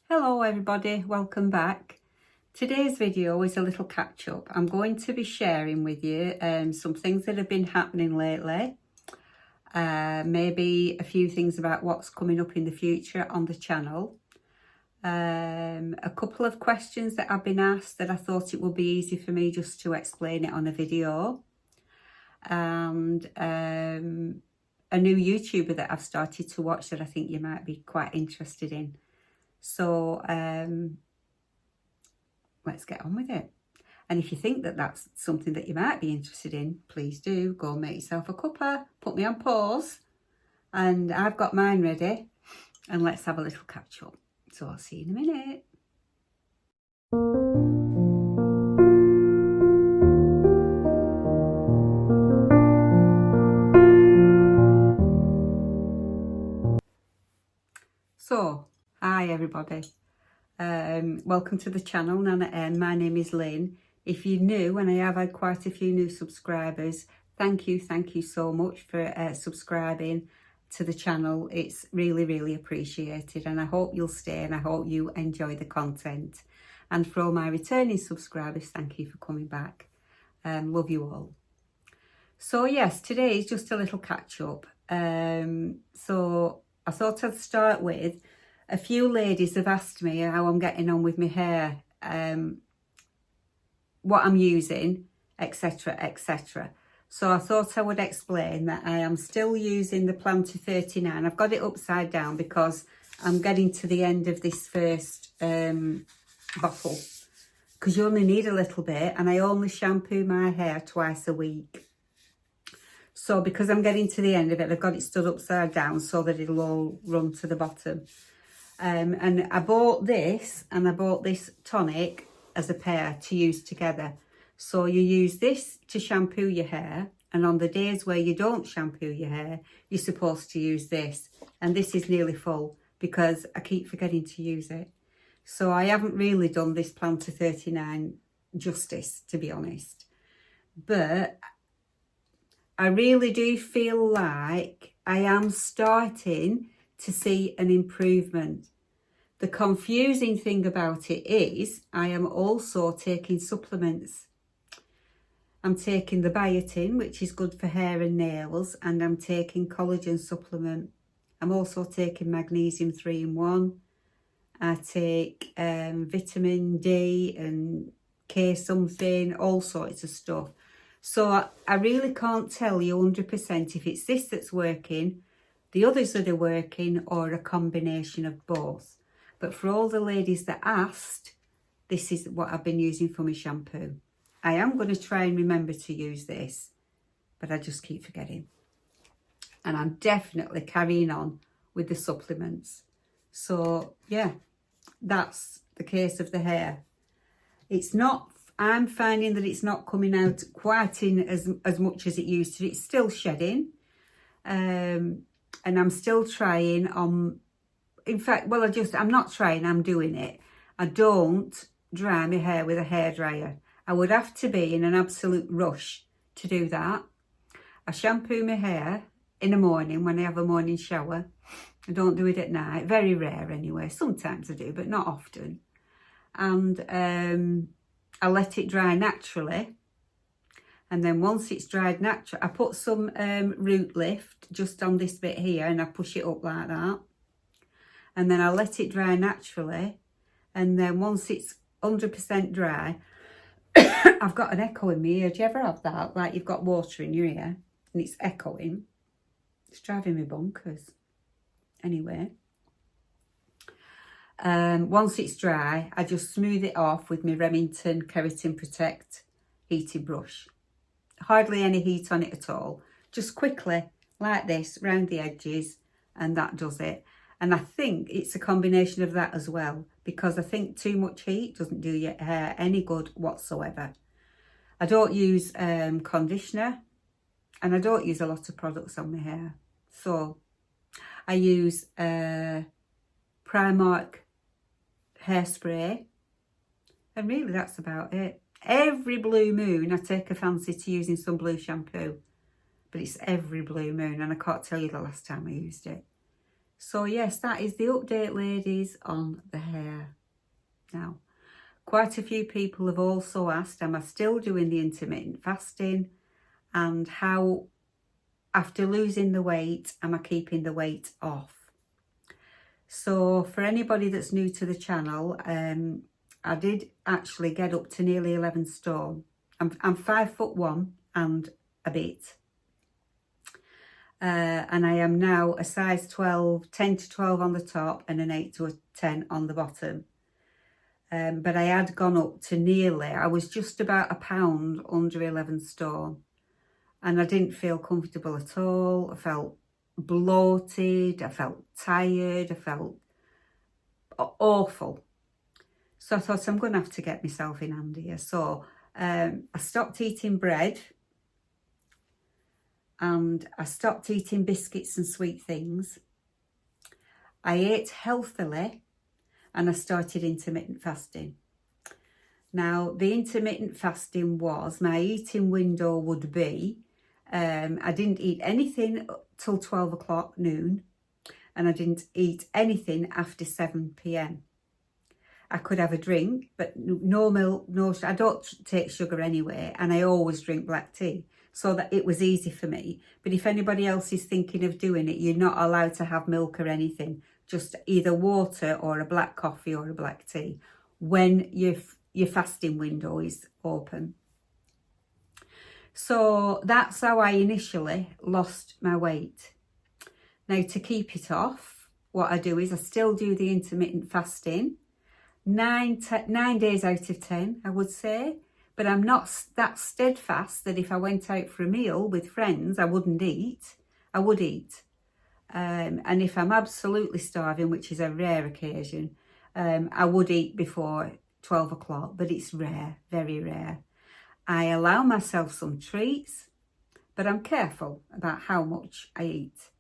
Hello everybody, welcome back. Today's video is a little catch up. I'm going to be sharing with you some things that have been happening lately. Maybe a few things about what's coming up in the future on the channel. A couple of questions that I've been asked that I thought it would be easy for me just to explain it on a video. And a new YouTuber that I've started to watch that I think you might be quite interested in. So let's get on with it. And if you think that that's something that you might be interested in, please do go and make yourself a cuppa, put me on pause, and I've got mine ready, and let's have a little catch up. So I'll see you in a minute. So, hi everybody. Welcome to the channel, Nanna-M. My name is Lynn. If you're new, and I have had quite a few new subscribers, thank you so much for subscribing to the channel. It's really appreciated, and I hope you'll stay and I hope you enjoy the content. And for all my returning subscribers, thank you for coming back. Love you all. So yes, today is just a little catch up. So I thought I'd start with, a few ladies have asked me how I'm getting on with my hair, what I'm using, etc. So I thought I would explain that I am still using the Planter 39. I've got it upside down because I'm getting to the end of this first bottle, because you only need a little bit, and I only shampoo my hair twice a week. So because I'm getting to the end of it, I've got it stood upside down so that it'll all run to the bottom. And I bought this and I bought this tonic as a pair to use together. So you use this to shampoo your hair, and on the days where you don't shampoo your hair, you're supposed to use this. And this is nearly full because I keep forgetting to use it. So I haven't really done this Planter 39 justice, to be honest. But I really do feel like I am starting to see an improvement. The confusing thing about it is I am also taking supplements. I'm taking the biotin, which is good for hair and nails, and I'm taking collagen supplement. I'm also taking magnesium 3-in-1. I take vitamin D and K something, all sorts of stuff. So I really can't tell you 100% if it's this that's working, the others that are working, or a combination of both. But for all the ladies that asked, this is what I've been using for my shampoo. I am going to try and remember to use this, but I just keep forgetting. And I'm definitely carrying on with the supplements. So yeah, that's the case of the hair. It's not, I'm finding that it's not coming out quite in as much as it used to. It's still shedding. And I'm still trying on, in fact, well, I'm not trying, I'm doing it. I don't dry my hair with a hairdryer. I would have to be in an absolute rush to do that. I shampoo my hair in the morning when I have a morning shower. I don't do it at night, very rare anyway. Sometimes I do, but not often. And I let it dry naturally. And then once it's dried naturally, I put some root lift just on this bit here, and I push it up like that. And then I let it dry naturally. And then once it's 100% dry, I've got an echo in my ear. Do you ever have that? Like you've got water in your ear and it's echoing. It's driving me bonkers. Anyway. Once it's dry, I just smooth it off with my Remington Keratin Protect heated brush. Hardly any heat on it at all. Just quickly, like this, round the edges, and that does it. And I think it's a combination of that as well, because I think too much heat doesn't do your hair any good whatsoever. I don't use conditioner, and I don't use a lot of products on my hair. So I use Primark hairspray, and really that's about it. Every blue moon I take a fancy to using some blue shampoo, but it's every blue moon, and I can't tell you the last time I used it. So yes, that is the update, ladies, on the hair. Now, quite a few people have also asked, am I still doing the intermittent fasting? And how, after losing the weight, am I keeping the weight off? So for anybody that's new to the channel, I did actually get up to nearly 11 stone. I'm 5'1" and a bit. And I am now a size 12, 10 to 12 on the top and an 8 to a 10 on the bottom. But I had gone up to nearly, I was just about a pound under 11 stone. And I didn't feel comfortable at all. I felt bloated, I felt tired, I felt awful. So I thought, I'm going to have to get myself in hand here. So I stopped eating bread. And I stopped eating biscuits and sweet things. I ate healthily and I started intermittent fasting. Now, the intermittent fasting was, my eating window would be, I didn't eat anything till 12 o'clock noon, and I didn't eat anything after 7 p.m. I could have a drink, but no milk, no, I don't take sugar anyway, and I always drink black tea, so that it was easy for me. But if anybody else is thinking of doing it, you're not allowed to have milk or anything, just either water or a black coffee or a black tea when your fasting window is open. So that's how I initially lost my weight. Now, to keep it off, what I do is I still do the intermittent fasting, 9 days out of 10, I would say. But I'm not that steadfast that if I went out for a meal with friends, I wouldn't eat. I would eat. And if I'm absolutely starving, which is a rare occasion, I would eat before 12 o'clock, but it's rare, very rare. I allow myself some treats, but I'm careful about how much I eat.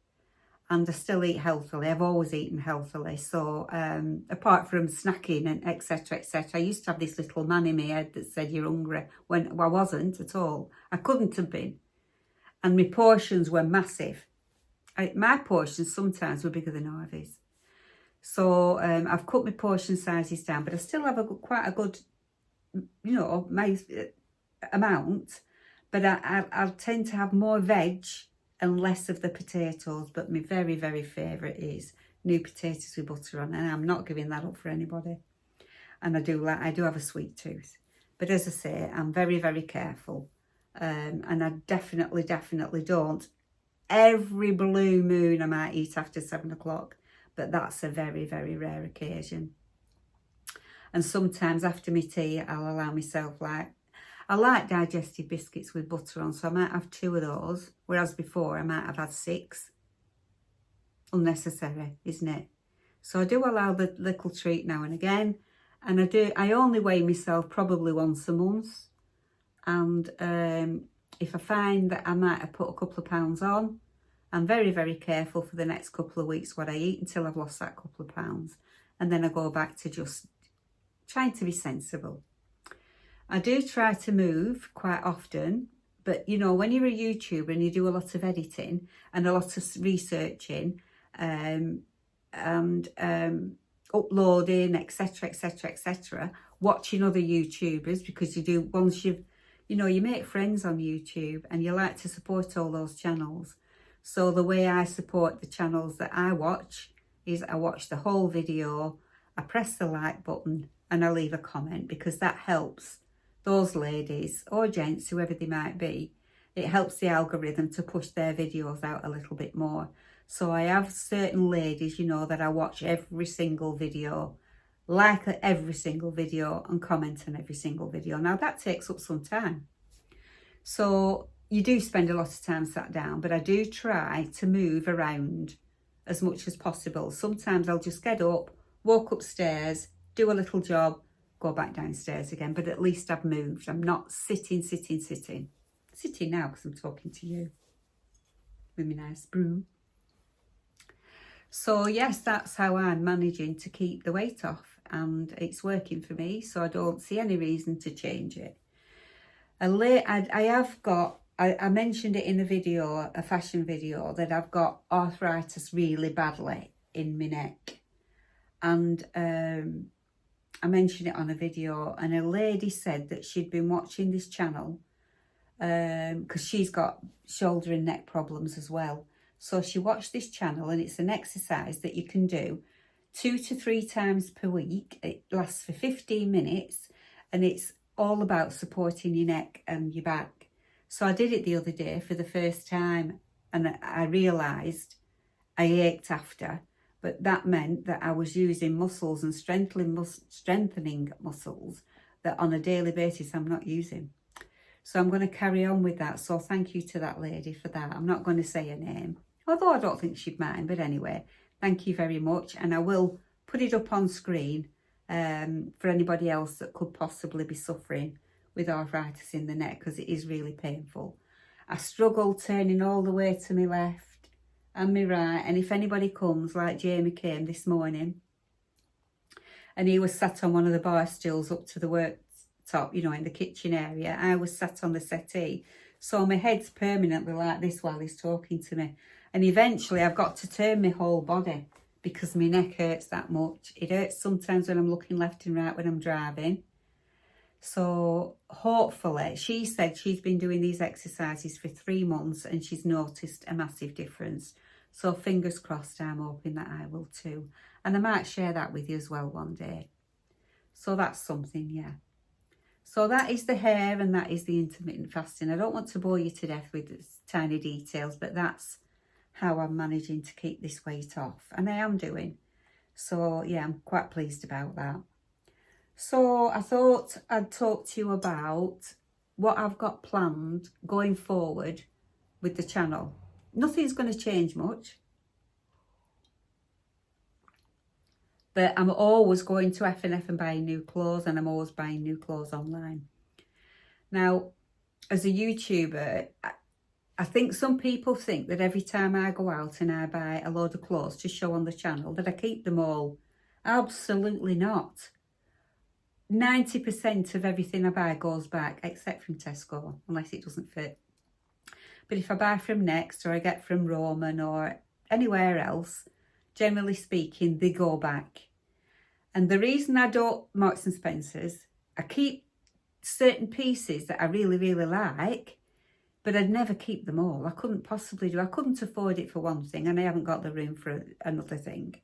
And I still eat healthily. I've always eaten healthily. So apart from snacking and etc., I used to have this little man in my head that said you're hungry when I wasn't at all. I couldn't have been. And my portions were massive. My portions sometimes were bigger than Ivy's. So I've cut my portion sizes down, but I still have quite a good, my amount. But I tend to have more veg and less of the potatoes. But my very, very favourite is new potatoes with butter on, and I'm not giving that up for anybody. And I do have a sweet tooth. But as I say, I'm very, very careful. And I definitely don't. Every blue moon I might eat after 7 o'clock, but that's a very, very rare occasion. And sometimes after my tea, I'll allow myself, I like digestive biscuits with butter on, so I might have 2 of those, whereas before I might have had 6. Unnecessary, isn't it? So I do allow the little treat now and again, and I only weigh myself probably once a month. And if I find that I might have put a couple of pounds on, I'm very, very careful for the next couple of weeks what I eat until I've lost that couple of pounds. And then I go back to just trying to be sensible. I do try to move quite often, but when you're a YouTuber and you do a lot of editing and a lot of researching and uploading, etc., watching other YouTubers, because once you make friends on YouTube and you like to support all those channels. So the way I support the channels that I watch is I watch the whole video, I press the like button and I leave a comment, because that helps those ladies or gents, whoever they might be. It helps the algorithm to push their videos out a little bit more. So I have certain ladies, that I watch every single video, like every single video and comment on every single video. Now that takes up some time. So you do spend a lot of time sat down, but I do try to move around as much as possible. Sometimes I'll just get up, walk upstairs, do a little job, go back downstairs again, but at least I've moved. I'm not sitting. Sitting now because I'm talking to you with my nice broom. So yes, that's how I'm managing to keep the weight off, and it's working for me, so I don't see any reason to change it. I mentioned it in a video, a fashion video, that I've got arthritis really badly in my neck. And I mentioned it on a video, and a lady said that she'd been watching this channel because she's got shoulder and neck problems as well. So she watched this channel, and it's an exercise that you can do 2 to 3 times per week. It lasts for 15 minutes, and it's all about supporting your neck and your back. So I did it the other day for the first time, and I realised I ached after, but that meant that I was using muscles and strengthening muscles that on a daily basis I'm not using. So I'm going to carry on with that. So thank you to that lady for that. I'm not going to say her name, although I don't think she'd mind. But anyway, thank you very much. And I will put it up on screen for anybody else that could possibly be suffering with arthritis in the neck, because it is really painful. I struggle turning all the way to my left and my right. And if anybody comes, like Jamie came this morning, and he was sat on one of the bar stools up to the worktop, you know, in the kitchen area. I was sat on the settee. So my head's permanently like this while he's talking to me. And eventually I've got to turn my whole body because my neck hurts that much. It hurts sometimes when I'm looking left and right when I'm driving. So hopefully, she said she's been doing these exercises for 3 months and she's noticed a massive difference. So fingers crossed, I'm hoping that I will too. And I might share that with you as well one day. So that's something, yeah. So that is the hair and that is the intermittent fasting. I don't want to bore you to death with tiny details, but that's how I'm managing to keep this weight off. And I am doing. So yeah, I'm quite pleased about that. So I thought I'd talk to you about what I've got planned going forward with the channel. Nothing's going to change much. But I'm always going to F&F and buying new clothes, and I'm always buying new clothes online. Now, as a YouTuber, I think some people think that every time I go out and I buy a load of clothes to show on the channel, that I keep them all. Absolutely not. 90% of everything I buy goes back, except from Tesco, unless it doesn't fit. But if I buy from Next or I get from Roman or anywhere else, generally speaking, they go back. And the reason I don't Marks and Spencer's, I keep certain pieces that I really, really like, but I'd never keep them all. I couldn't possibly do. I couldn't afford it for one thing, and I haven't got the room for another thing.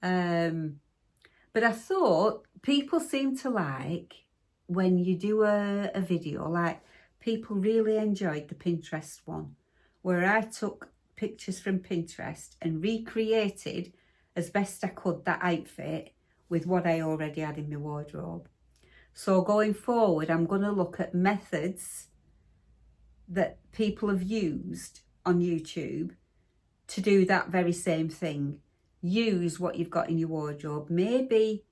But I thought people seem to like when you do a video, like people really enjoyed the Pinterest one, where I took pictures from Pinterest and recreated as best I could that outfit with what I already had in my wardrobe. So going forward, I'm going to look at methods that people have used on YouTube to do that very same thing. Use what you've got in your wardrobe. Maybe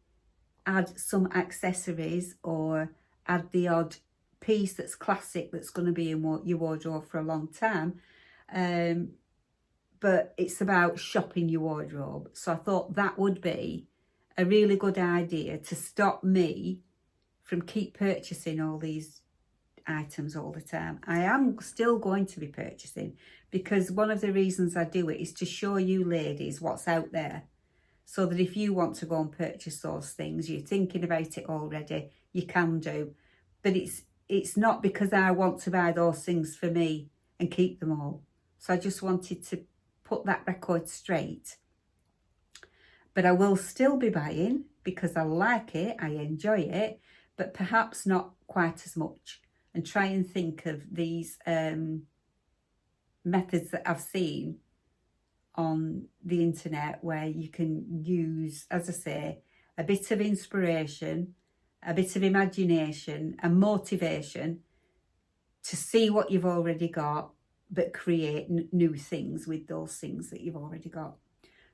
add some accessories or add the odd piece that's classic that's going to be in your wardrobe for a long time. But it's about shopping your wardrobe. So I thought that would be a really good idea to stop me from keep purchasing all these items all the time. I am still going to be purchasing, because one of the reasons I do it is to show you ladies what's out there, so that if you want to go and purchase those things, you're thinking about it already, you can do. But it's not because I want to buy those things for me and keep them all. So I just wanted to put that record straight. But I will still be buying because I like it, I enjoy it, but perhaps not quite as much. And try and think of these methods that I've seen on the internet, where you can use, as I say, a bit of inspiration, a bit of imagination and motivation to see what you've already got, but create new things with those things that you've already got.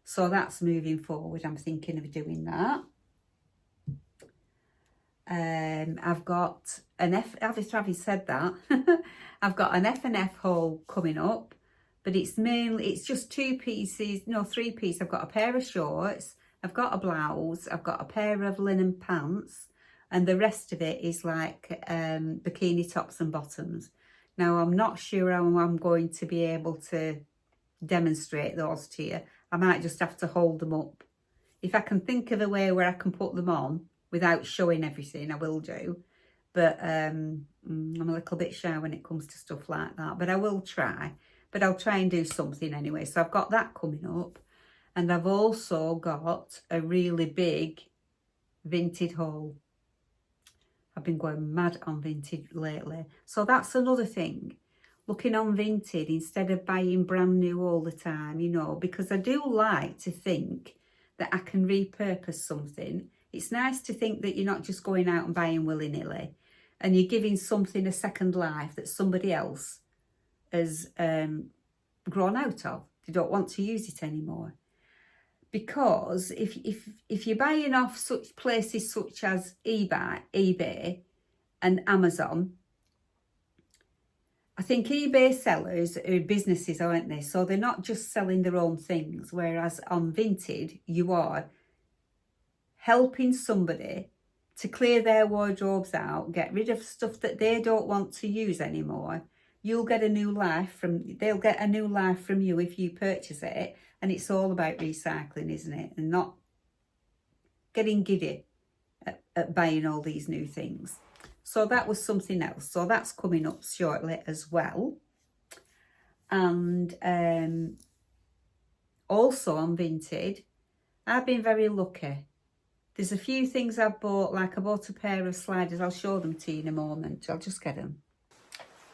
So that's moving forward. I'm thinking of doing that. I've got an having said that, I've got an F&F haul coming up, but it's just 2 pieces, no, 3 pieces. I've got a pair of shorts, I've got a blouse, I've got a pair of linen pants, and the rest of it is like bikini tops and bottoms. Now, I'm not sure how I'm going to be able to demonstrate those to you. I might just have to hold them up. If I can think of a way where I can put them on without showing everything, I will do. But I'm a little bit shy when it comes to stuff like that. But I will try. But I'll try and do something anyway. So I've got that coming up. And I've also got a really big Vinted haul. I've been going mad on Vinted lately. So that's another thing. Looking on Vinted instead of buying brand new all the time, you know, because I do like to think that I can repurpose something. It's nice to think that you're not just going out and buying willy-nilly and you're giving something a second life that somebody else has grown out of. They don't want to use it anymore. Because if you're buying off such places such as eBay and Amazon, I think eBay sellers are businesses, aren't they? So they're not just selling their own things, whereas on Vinted, you are helping somebody to clear their wardrobes out, get rid of stuff that they don't want to use anymore. You'll get a new life they'll get a new life from you if you purchase it. And it's all about recycling, isn't it? And not getting giddy at buying all these new things. So that was something else. So that's coming up shortly as well. And also on Vinted, I've been very lucky. There's a few things I've bought, like I bought a pair of sliders. I'll show them to you in a moment. I'll just get them.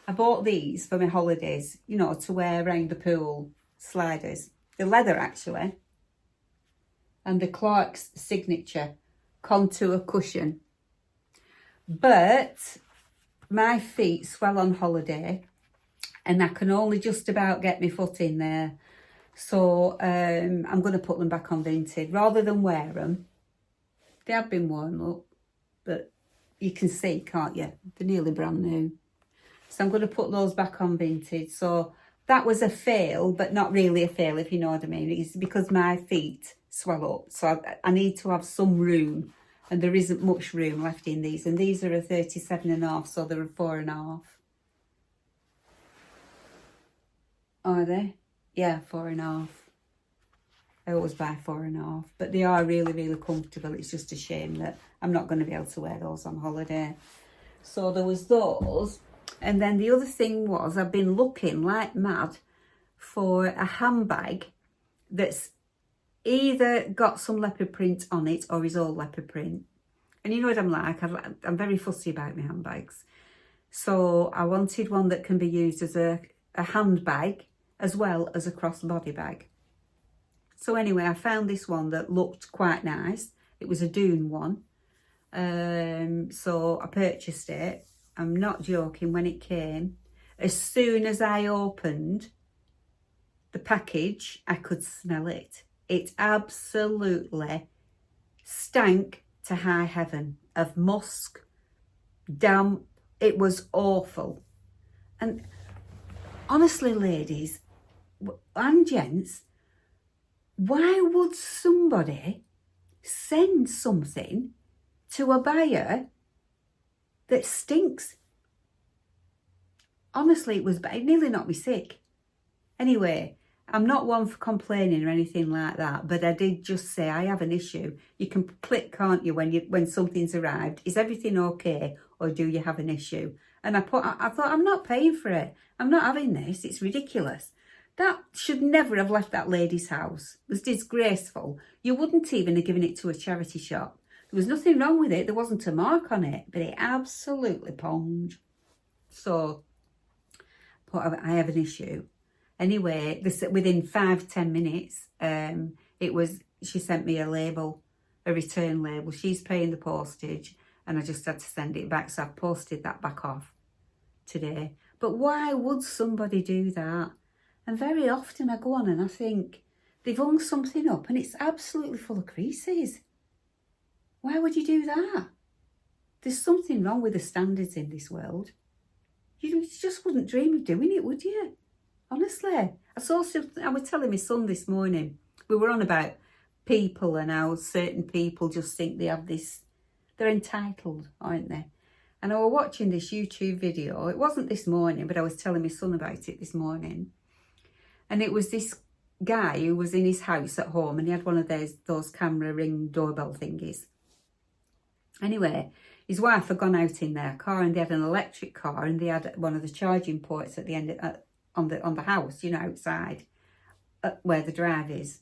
I bought these for my holidays, you know, to wear around the pool, sliders. The leather, actually. And the Clark's signature contour cushion. But my feet swell on holiday and I can only just about get my foot in there. So I'm going to put them back on Vinted rather than wear them. They have been worn up, but you can see, can't you? They're nearly brand new. So I'm going to put those back on Vinted. So that was a fail, but not really a fail, if you know what I mean. It's because my feet swell up. So I need to have some room. And there isn't much room left in these. And these are a 37.5, so they're a 4.5. Are they? Yeah, 4.5. I always buy 4.5. But they are really, really comfortable. It's just a shame that I'm not going to be able to wear those on holiday. So there was those. And then the other thing was I've been looking like mad for a handbag that's either got some leopard print on it or is all leopard print. And you know what I'm like, I'm very fussy about my handbags. So I wanted one that can be used as a handbag as well as a crossbody bag. So anyway, I found this one that looked quite nice. It was a Dune one. So I purchased it. I'm not joking, when it came, as soon as I opened the package, I could smell it. It absolutely stank to high heaven of musk, damp. It was awful. And honestly, ladies and gents, why would somebody send something to a buyer that stinks? Honestly, it nearly knocked me sick. Anyway, I'm not one for complaining or anything like that, but I did just say I have an issue. You can click, can't you, when something's arrived? Is everything okay, or do you have an issue? And I thought, I'm not paying for it. I'm not having this. It's ridiculous. That should never have left that lady's house. It was disgraceful. You wouldn't even have given it to a charity shop. There was nothing wrong with it. There wasn't a mark on it, but it absolutely ponged. So, but I have an issue. Anyway, within 5-10 minutes, she sent me a label, a return label. She's paying the postage, and I just had to send it back. So I've posted that back off today. But why would somebody do that? And very often I go on and I think they've hung something up and it's absolutely full of creases. Why would you do that? There's something wrong with the standards in this world. You just wouldn't dream of doing it, would you? Honestly. I was telling my son this morning, we were on about people and how certain people just think they have this, they're entitled, aren't they? And I was watching this YouTube video. It wasn't this morning, but I was telling my son about it this morning. And it was this guy who was in his house at home, and he had one of those camera ring doorbell thingies. Anyway, his wife had gone out in their car, and they had an electric car, and they had one of the charging ports at the end on the house, you know, outside where the drive is.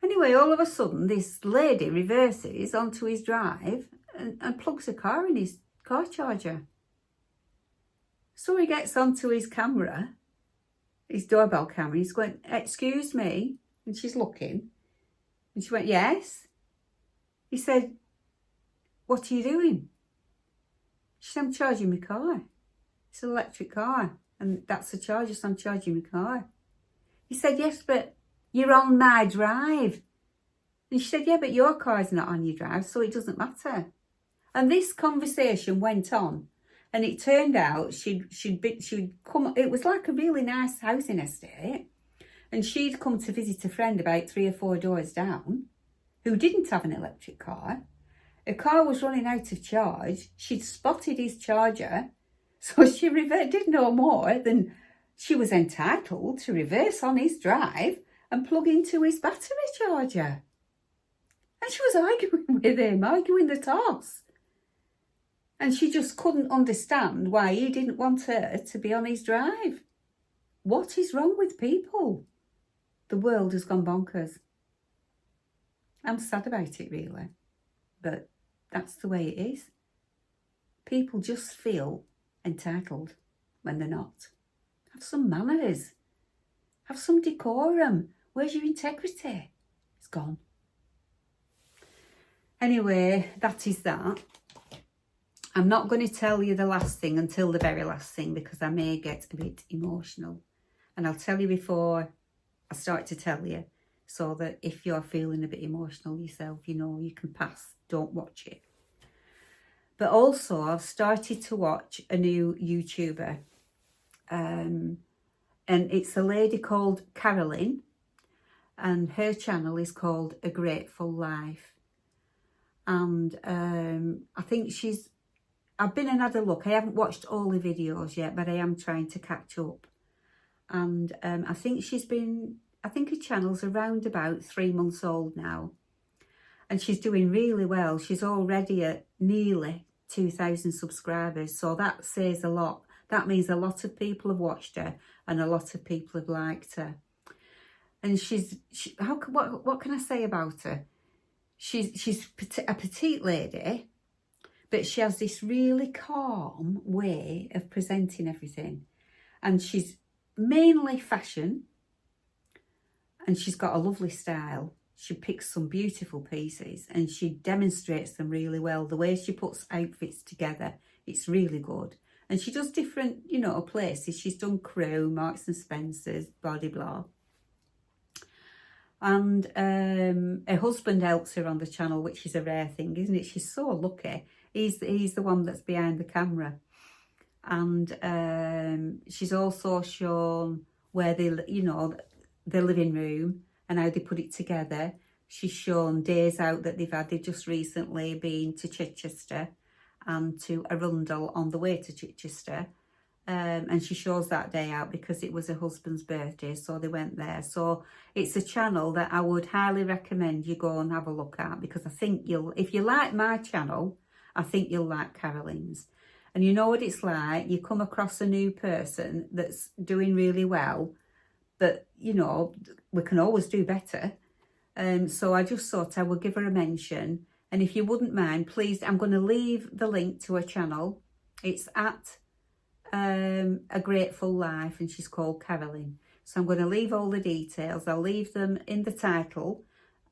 Anyway, all of a sudden, this lady reverses onto his drive and plugs a car in his car charger. So he gets onto his camera, his doorbell camera. He's going, "Excuse me," and she's looking, and she went, "Yes." He said, "What are you doing?" She said, "I'm charging my car. It's an electric car, and that's the charger, so I'm charging my car." He said, "Yes, but you're on my drive." And she said, "Yeah, but your car's not on your drive, so it doesn't matter." And this conversation went on, and it turned out she'd come. It was like a really nice housing estate, and she'd come to visit a friend about 3 or 4 doors down, who didn't have an electric car. Her car was running out of charge. She'd spotted his charger, so she did no more than she was entitled to reverse on his drive and plug into his battery charger. And she was arguing with him, arguing the toss. And she just couldn't understand why he didn't want her to be on his drive. What is wrong with people? The world has gone bonkers. I'm sad about it, really. But that's the way it is. People just feel entitled when they're not. Have some manners. Have some decorum. Where's your integrity? It's gone. Anyway, that is that. I'm not going to tell you the last thing until the very last thing, because I may get a bit emotional. And I'll tell you before I start to tell you, so that if you're feeling a bit emotional yourself, you know, you can pass. Don't watch it. But also, I've started to watch a new YouTuber. And it's a lady called Carolyn. And her channel is called A Grateful Life. And I think I've been and had a look. I haven't watched all the videos yet, but I am trying to catch up. And I think her channel's around about 3 months old now. And she's doing really well. She's already at nearly 2,000 subscribers. So that says a lot. That means a lot of people have watched her and a lot of people have liked her. And what can I say about her? She's a petite lady, but she has this really calm way of presenting everything. And she's mainly fashion, and she's got a lovely style. She picks some beautiful pieces and she demonstrates them really well. The way she puts outfits together, it's really good. And she does different, you know, places. She's done Crew, Marks and Spencer's, blah, blah, blah. And her husband helps her on the channel, which is a rare thing, isn't it? She's so lucky. He's the one that's behind the camera. And she's also shown where the living room and how they put it together. She's shown days out that they've had. They've just recently been to Chichester and to Arundel on the way to Chichester. And she shows that day out because it was her husband's birthday, so they went there. So it's a channel that I would highly recommend you go and have a look at, because I think if you like my channel, I think you'll like Carolyn's. And you know what it's like, you come across a new person that's doing really well, but you know, we can always do better. So I just thought I would give her a mention. And if you wouldn't mind, please, I'm going to leave the link to her channel. It's at A Grateful Life, and she's called Carolyn. So I'm going to leave all the details. I'll leave them in the title,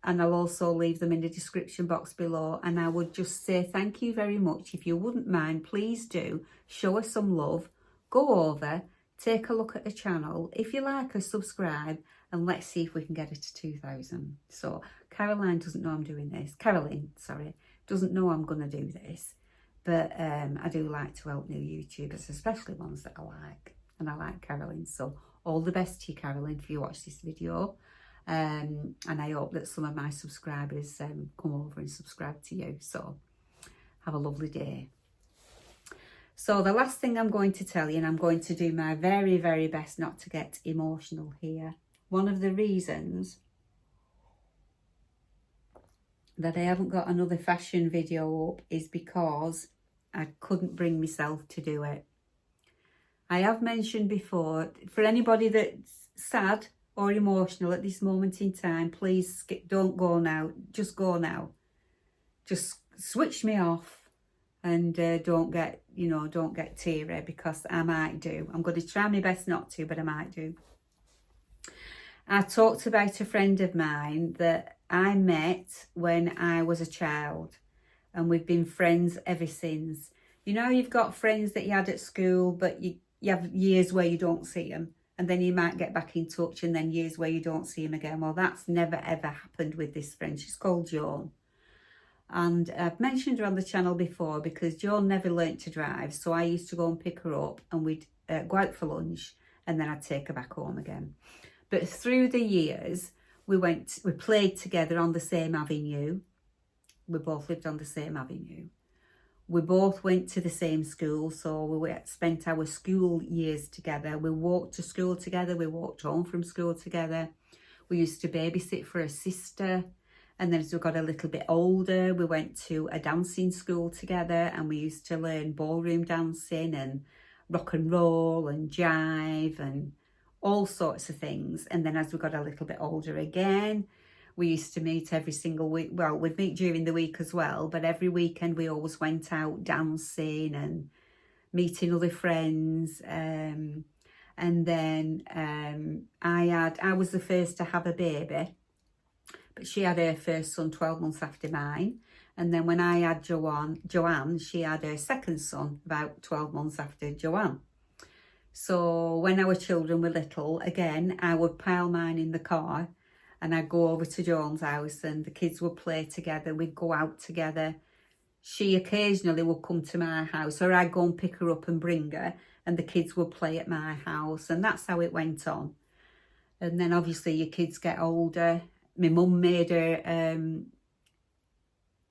and I'll also leave them in the description box below. And I would just say thank you very much. If you wouldn't mind, please do show her some love. Go over, take a look at her channel. If you like her, subscribe, and let's see if we can get her to 2,000. So Caroline doesn't know I'm doing this. Carolyn, sorry, doesn't know I'm going to do this. But I do like to help new YouTubers, especially ones that I like. And I like Carolyn. So all the best to you, Carolyn, if you watch this video. And I hope that some of my subscribers come over and subscribe to you. So have a lovely day. So the last thing I'm going to tell you, and I'm going to do my very, very best not to get emotional here. One of the reasons that I haven't got another fashion video up is because I couldn't bring myself to do it. I have mentioned before, for anybody that's sad or emotional at this moment in time, please don't go now. Just go now. Just switch me off and don't get teary, because I might do. I'm going to try my best not to, but I might do. I talked about a friend of mine that I met when I was a child, and we've been friends ever since. You know, you've got friends that you had at school, but you have years where you don't see them, and then you might get back in touch, and then years where you don't see them again. Well, that's never ever happened with this friend. She's called Joan. And I've mentioned her on the channel before because Joan never learnt to drive. So I used to go and pick her up, and we'd go out for lunch, and then I'd take her back home again. But through the years, we played together on the same avenue. We both lived on the same avenue. We both went to the same school, so we spent our school years together. We walked to school together. We walked home from school together. We used to babysit for a sister. And then as we got a little bit older, we went to a dancing school together, and we used to learn ballroom dancing and rock and roll and jive and all sorts of things. And then as we got a little bit older again, we used to meet every single week. Well, we'd meet during the week as well, but every weekend we always went out dancing and meeting other friends. And then I was the first to have a baby, but she had her first son 12 months after mine. And then when I had Joanne, she had her second son about 12 months after Joanne. So when our children were little, again, I would pile mine in the car, and I'd go over to Joan's house, and the kids would play together. We'd go out together. She occasionally would come to my house, or I'd go and pick her up and bring her, and the kids would play at my house. And that's how it went on. And then obviously your kids get older. My mum made her,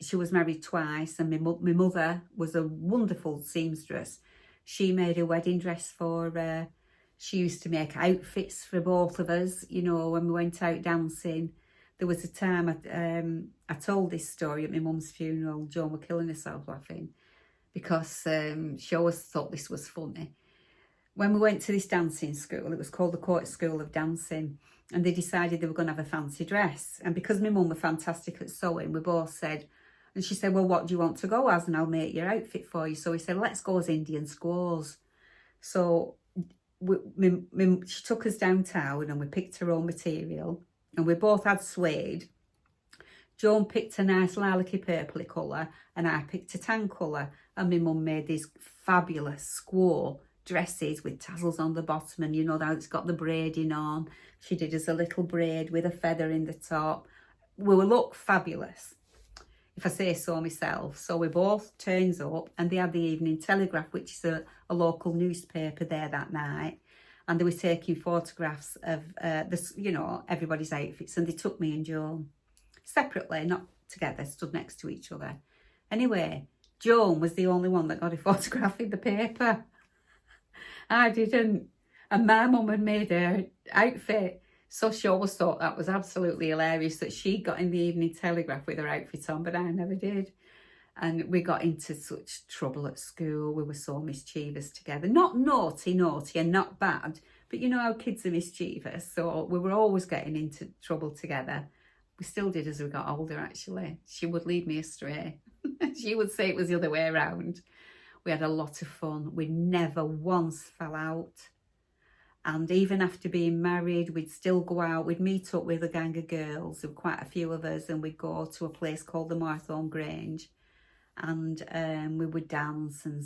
she was married twice, and my mother was a wonderful seamstress. She made a wedding dress for her. She used to make outfits for both of us, you know, when we went out dancing. There was a time I told this story at my mum's funeral. Joan was killing herself laughing because she always thought this was funny. When we went to this dancing school, it was called the Court School of Dancing, and they decided they were going to have a fancy dress. And because my mum was fantastic at sewing, we both said, and she said, well, what do you want to go as? And I'll make your outfit for you. So we said, let's go as Indian squaws. So she took us downtown, and we picked her own material, and we both had suede. Joan picked a nice lilac-y purpley colour, and I picked a tan colour. And my mum made these fabulous squaw dresses with tassels on the bottom, and you know that it's got the braiding on. She did us a little braid with a feather in the top. We will look fabulous, if I say so myself. So we both turns up, and they had the Evening Telegraph, which is a local newspaper there that night, and they were taking photographs of everybody's outfits, and they took me and Joan separately, not together, stood next to each other. Anyway, Joan was the only one that got a photograph in the paper. I didn't. And my mum had made her outfit. So she always thought that was absolutely hilarious that she got in the Evening Telegraph with her outfit on, but I never did. And we got into such trouble at school. We were so mischievous together. Not naughty and not bad, but you know how kids are mischievous. So we were always getting into trouble together. We still did as we got older, actually. She would lead me astray. She would say it was the other way around. We had a lot of fun. We never once fell out. And even after being married, we'd still go out. We'd meet up with a gang of girls, there were quite a few of us, and we'd go to a place called the Marthorne Grange. And we would dance, and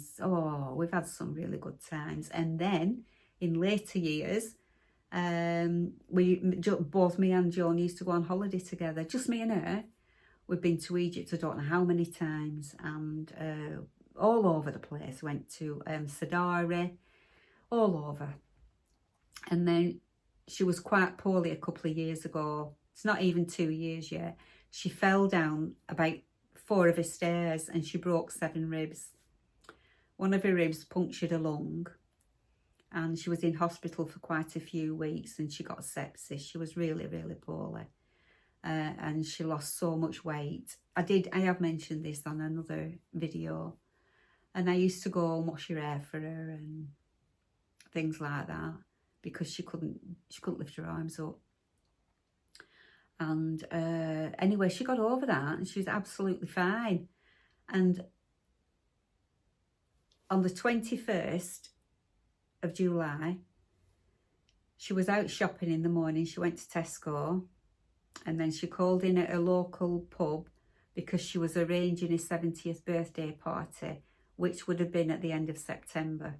we've had some really good times. And then in later years, both me and Joan used to go on holiday together, just me and her. We've been to Egypt, I don't know how many times, and all over the place. Went to Sadari, all over. And then she was quite poorly a couple of years ago. It's not even 2 years yet. She fell down about 4 of her stairs, and she broke 7 ribs. One of her ribs punctured a lung. and she was in hospital for quite a few weeks, and she got sepsis. She was really, really poorly, and she lost so much weight. I have mentioned this on another video, and I used to go and wash her hair for her and things like that, because she couldn't lift her arms up. And anyway, she got over that, and she was absolutely fine. And on the 21st of July, she was out shopping in the morning. She went to Tesco, and then she called in at a local pub because she was arranging a 70th birthday party, which would have been at the end of September.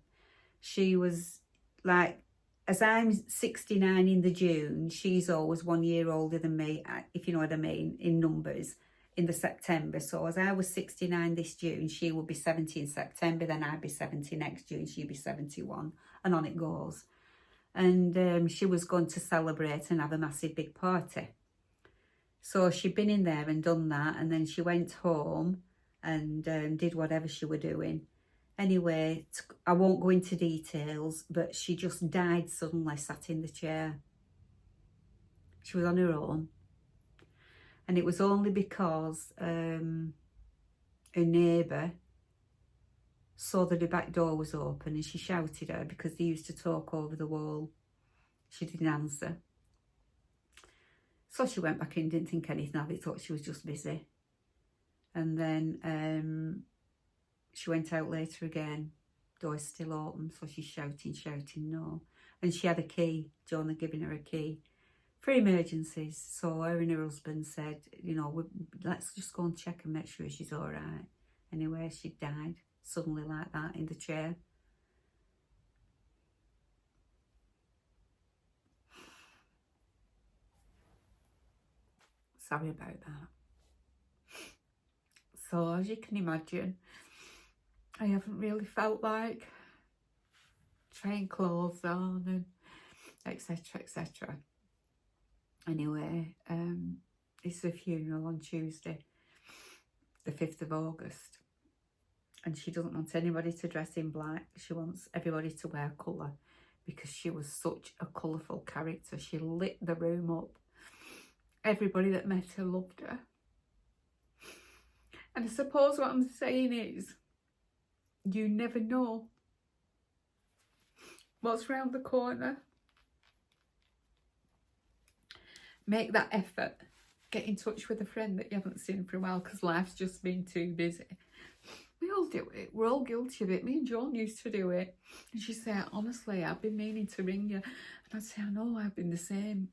She was like, as I'm 69 in the June, she's always 1 year older than me, if you know what I mean, in numbers, in the September. So as I was 69 this June, she would be 70 in September, then I'd be 70 next June, she'd be 71, and on it goes. And she was going to celebrate and have a massive big party. So she'd been in there and done that, and then she went home and did whatever she were doing. Anyway, I won't go into details, but she just died suddenly, sat in the chair. She was on her own. And it was only because her neighbour saw that her back door was open, and she shouted at her because they used to talk over the wall. She didn't answer. So she went back in, didn't think anything of it, thought she was just busy. And then she went out later again, door's still open, so she's shouting, no. And she had a key, John had given her a key for emergencies. So her and her husband said, you know, let's just go and check and make sure she's all right. Anyway, she died suddenly like that in the chair. Sorry about that. So as you can imagine, I haven't really felt like trying clothes on and etc, etc. Anyway, it's a funeral on Tuesday, the 5th of August. And she doesn't want anybody to dress in black. She wants everybody to wear colour, because she was such a colourful character. She lit the room up. Everybody that met her loved her. And I suppose what I'm saying is, you never know what's round the corner. Make that effort. Get in touch with a friend that you haven't seen for a while, because life's just been too busy. We all do it. We're all guilty of it. Me and John used to do it. And she'd say, honestly, I've been meaning to ring you. And I'd say, I know, I've been the same.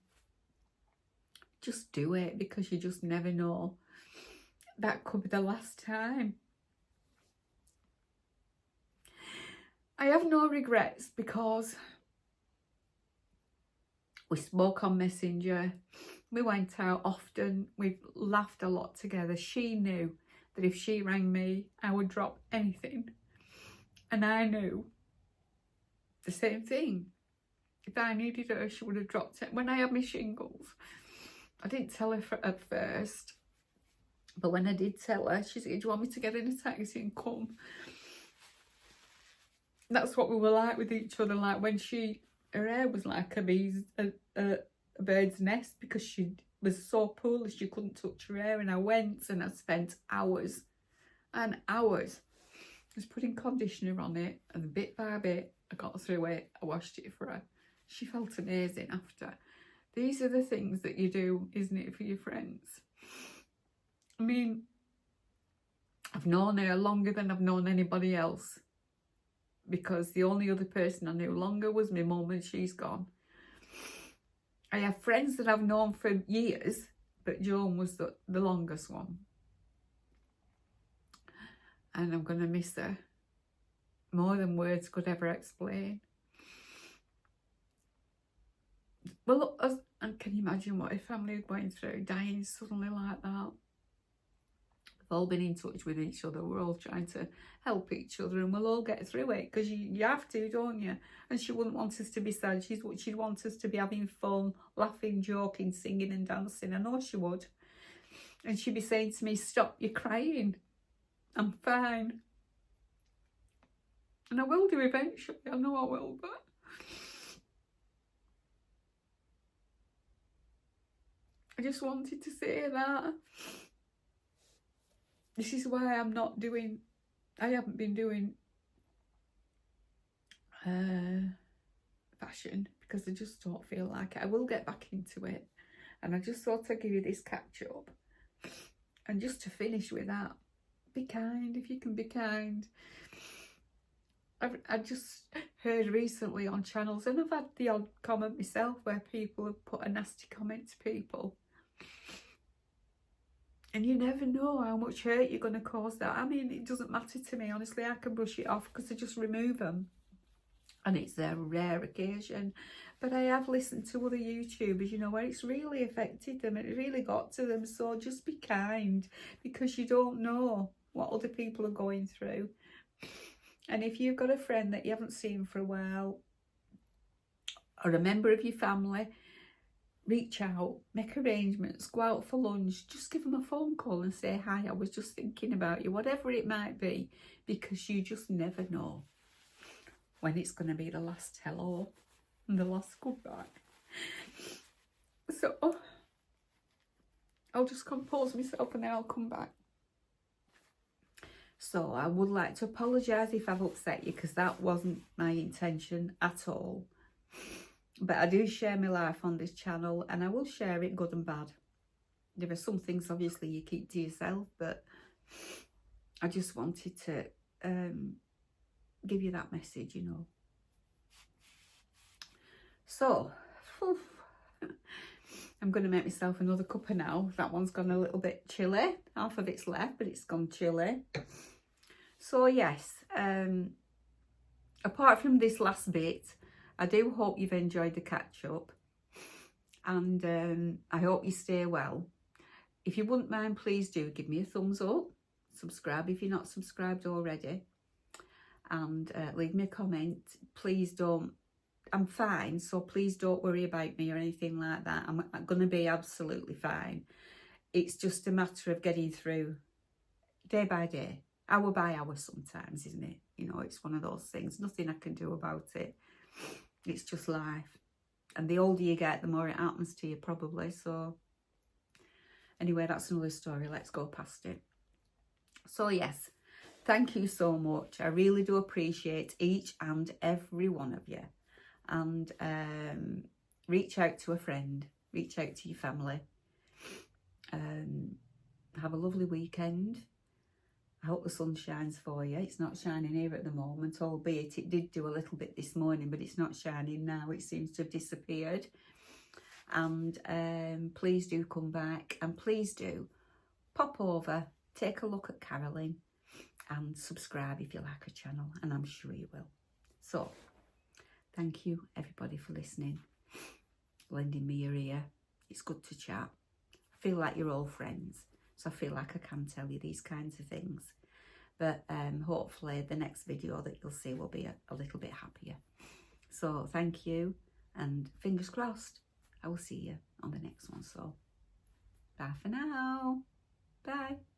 Just do it, because you just never know. That could be the last time. I have no regrets, because we spoke on Messenger. We went out often. We've laughed a lot together. She knew that if she rang me, I would drop anything. And I knew the same thing. If I needed her, she would have dropped it. When I had my shingles, I didn't tell her at first. But when I did tell her, she said, do you want me to get in a taxi and come? That's what we were like with each other. Like when her hair was like a bird's nest, because she was so poorly she couldn't touch her hair. And I went and I spent hours and hours just putting conditioner on it, and bit by bit I got through it. I washed it for her. She felt amazing after. These are the things that you do, isn't it, for your friends? I mean, I've known her longer than I've known anybody else, because the only other person I knew longer was my mum, and she's gone. I have friends that I've known for years, but Joan was the longest one. And I'm going to miss her more than words could ever explain. Well, and can you imagine what a family are going through, dying suddenly like that? We've all been in touch with each other. We're all trying to help each other, and we'll all get through it, because you have to, don't you? And she wouldn't want us to be sad. She'd want us to be having fun, laughing, joking, singing and dancing. I know she would. And she'd be saying to me, stop, you're crying. I'm fine. And I will do eventually. I know I will, but I just wanted to say that. This is why I haven't been doing fashion, because I just don't feel like it. I will get back into it, and I just thought I'd give you this catch up. And just to finish with that, be kind if you can be kind. I just heard recently on channels, and I've had the odd comment myself where people have put a nasty comment to people. And you never know how much hurt you're going to cause that. I mean, it doesn't matter to me, honestly. I can brush it off because I just remove them. And it's a rare occasion. But I have listened to other YouTubers, you know, where it's really affected them. It really got to them. So just be kind, because you don't know what other people are going through. And if you've got a friend that you haven't seen for a while, or a member of your family, reach out, make arrangements, go out for lunch, just give them a phone call and say, hi, I was just thinking about you, whatever it might be, because you just never know when it's going to be the last hello and the last goodbye. So I'll just compose myself and then I'll come back. So I would like to apologise if I've upset you, because that wasn't my intention at all. But I do share my life on this channel, and I will share it good and bad. There are some things obviously you keep to yourself, but I just wanted to give you that message, you know. So I'm going to make myself another cuppa now. That one's gone a little bit chilly. Half of it's left, but it's gone chilly. So yes, apart from this last bit, I do hope you've enjoyed the catch up, and I hope you stay well. If you wouldn't mind, please do give me a thumbs up, subscribe if you're not subscribed already, and leave me a comment. Please don't, I'm fine, so please don't worry about me or anything like that. I'm going to be absolutely fine. It's just a matter of getting through day by day, hour by hour sometimes, isn't it? You know, it's one of those things, nothing I can do about it. It's just life. And the older you get, the more it happens to you probably. So anyway, that's another story. Let's go past it. So yes, thank you so much. I really do appreciate each and every one of you. And reach out to a friend. Reach out to your family. Have a lovely weekend. I hope the sun shines for you. It's not shining here at the moment, albeit it did do a little bit this morning, but it's not shining now. It seems to have disappeared. And please do come back, and please do pop over, take a look at Carolyn, and subscribe if you like her channel, and I'm sure you will. So thank you everybody for listening, lending me your ear. It's good to chat. I feel like you're all friends. So I feel like I can tell you these kinds of things. But hopefully the next video that you'll see will be a little bit happier. So thank you, and fingers crossed, I will see you on the next one. So bye for now. Bye.